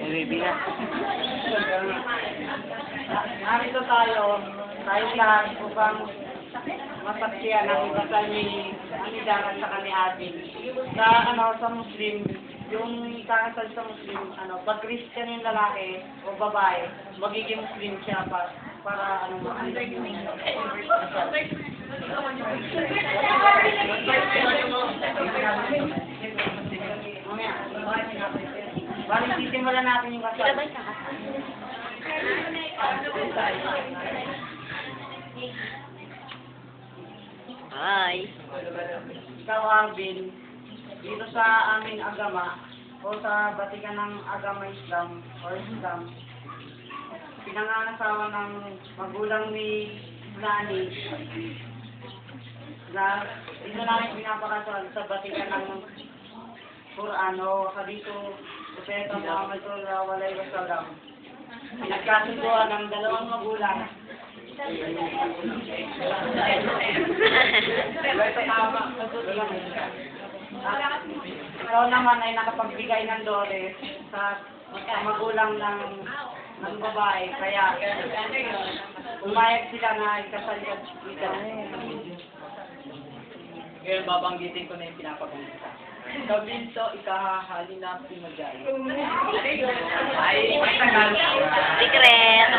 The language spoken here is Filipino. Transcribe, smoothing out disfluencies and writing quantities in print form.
Baby na. Narito tayo lahat upang masaksiyan ang kasal ni Dara sa kani Abin. Sa Muslim, yung ikakasal sa Muslim, pag Christian yung lalaki o babae, magiging Muslim siya para Balik, sisimulan natin yung kasal. Hi. Ikaw, Arvin, dito sa aming agama o sa batikan ng agama Islam o Islam, pinangangasawa ng magulang ni Lani na dito namin pinapakasal sa batikan ng Quran o hadito Propeta Muhammad sallallahu alaihi wasallam. Pinagkasunduan ng dalawang magulang. Ikaw naman ay nakapagbigay ng dole sa magulang ng babae, kaya umayag sila na ikasal ka dito. Ngayon, babanggitin ko na yung pinapag-umpisa. Kabinso, ikahahali na pinagay. Secret.